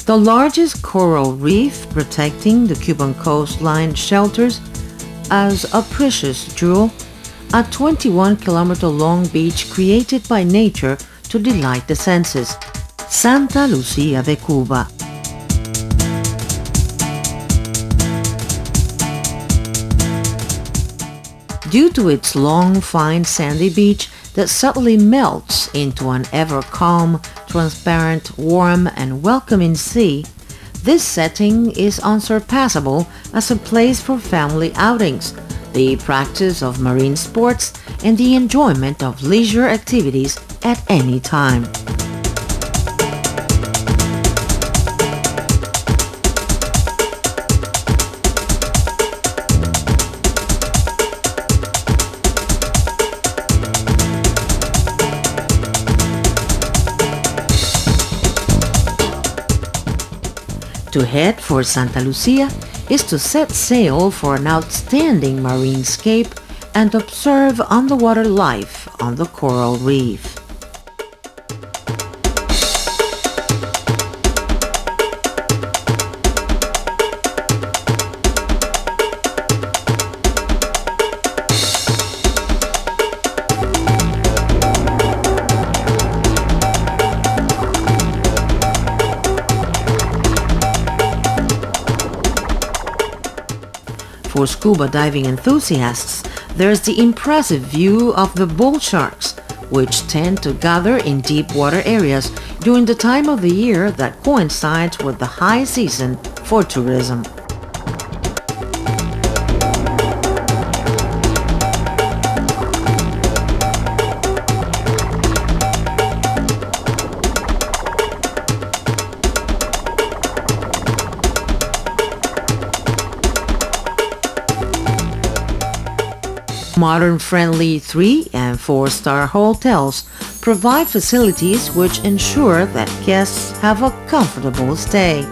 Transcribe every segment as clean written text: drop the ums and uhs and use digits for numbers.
The largest coral reef protecting the Cuban coastline shelters as a precious jewel a 21-kilometer-long beach created by nature to delight the senses, Santa Lucia de Cuba. Due to its long, fine sandy beach that subtly melts into an ever-calm, transparent, warm, and welcoming sea, this setting is unsurpassable as a place for family outings, the practice of marine sports, and the enjoyment of leisure activities at any time. To head for Santa Lucia is to set sail for an outstanding marine scape and observe underwater life on the coral reef. For scuba diving enthusiasts, there's the impressive view of the bull sharks, which tend to gather in deep water areas during the time of the year that coincides with the high season for tourism. Modern-friendly 3- and 4-star hotels provide facilities which ensure that guests have a comfortable stay.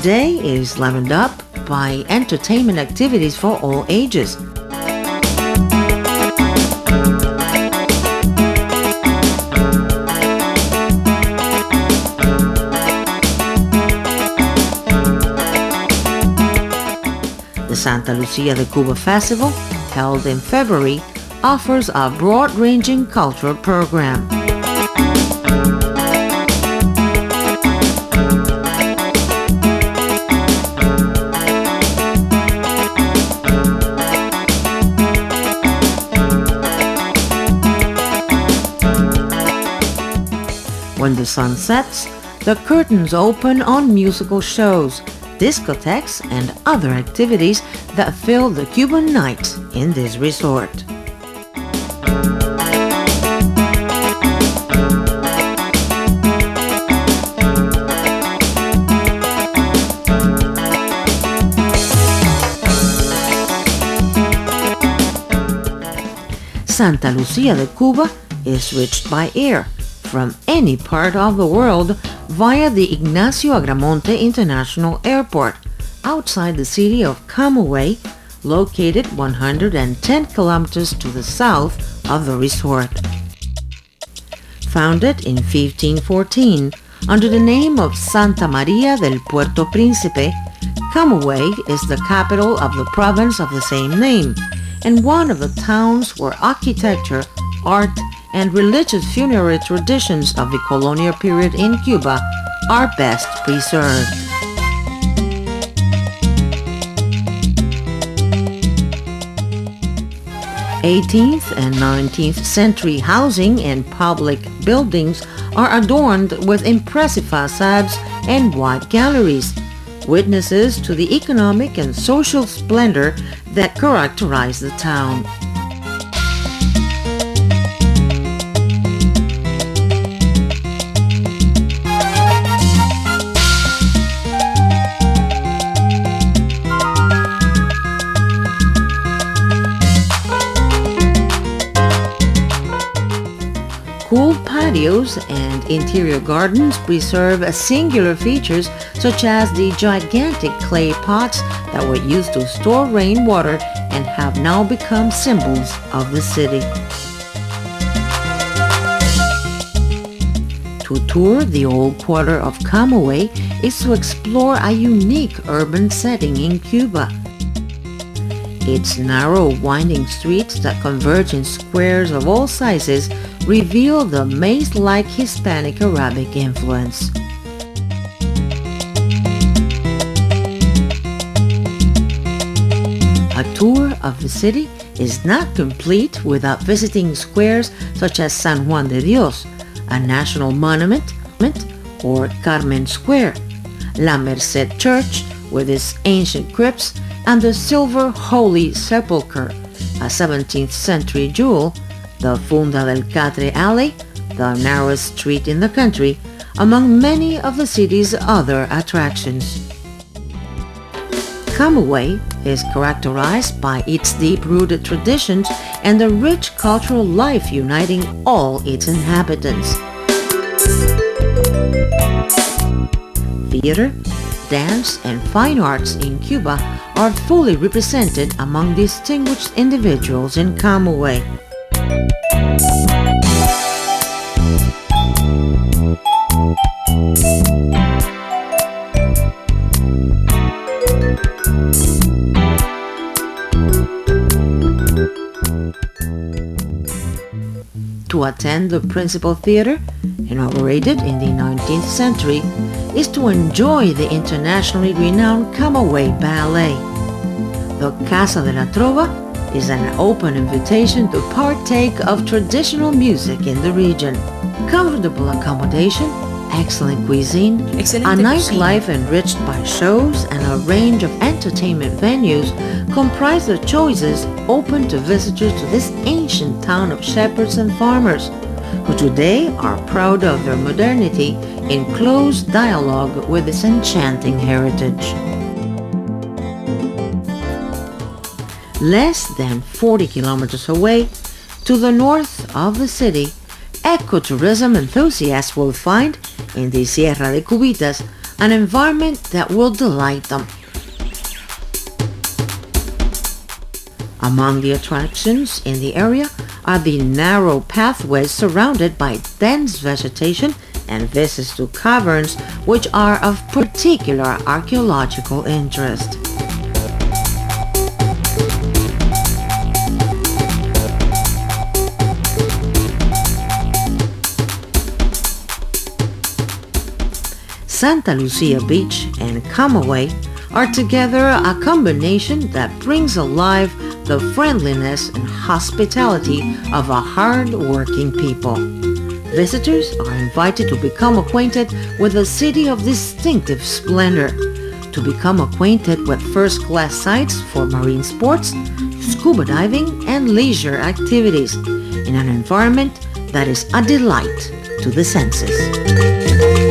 Today is livened up by entertainment activities for all ages. The Santa Lucia de Cuba Festival, held in February, offers a broad-ranging cultural program. When the sun sets, the curtains open on musical shows, discotheques, and other activities that fill the Cuban night in this resort. Santa Lucia de Cuba is reached by air from any part of the world via the Ignacio Agramonte International Airport outside the city of Camagüey, located 110 kilometers to the south of the resort. Founded in 1514 under the name of Santa Maria del Puerto Príncipe, Camagüey is the capital of the province of the same name and one of the towns where architecture, art, and religious funerary traditions of the colonial period in Cuba are best preserved. 18th and 19th century housing and public buildings are adorned with impressive facades and wide galleries, witnesses to the economic and social splendor that characterize the town. Cool patios and interior gardens preserve singular features such as the gigantic clay pots that were used to store rainwater and have now become symbols of the city. To tour the old quarter of Camagüey is to explore a unique urban setting in Cuba. Its narrow, winding streets that converge in squares of all sizes reveal the maze-like Hispanic-Arabic influence. A tour of the city is not complete without visiting squares such as San Juan de Dios, a national monument, or Carmen Square, La Merced Church with its ancient crypts, and the Silver Holy Sepulchre, a 17th century jewel, the Funda del Catre Alley, the narrowest street in the country, among many of the city's other attractions. Camagüey is characterized by its deep-rooted traditions and the rich cultural life uniting all its inhabitants. Theater, dance, and fine arts in Cuba are fully represented among distinguished individuals in Camagüey. To attend the principal theater, inaugurated in the 19th century, is to enjoy the internationally renowned Camagüey Ballet. The Casa de la Trova is an open invitation to partake of traditional music in the region. Comfortable accommodation, excellent cuisine, a nightlife enriched by shows, and a range of entertainment venues comprise the choices open to visitors to this ancient town of shepherds and farmers, who today are proud of their modernity in close dialogue with its enchanting heritage. Less than 40 kilometers away, to the north of the city, ecotourism enthusiasts will find in the Sierra de Cubitas an environment that will delight them. Among the attractions in the area are the narrow pathways surrounded by dense vegetation and visits to caverns which are of particular archaeological interest. Santa Lucia Beach and Camagüey are together a combination that brings alive the friendliness and hospitality of a hard-working people. Visitors are invited to become acquainted with a city of distinctive splendor, to become acquainted with first-class sites for marine sports, scuba diving, and leisure activities in an environment that is a delight to the senses.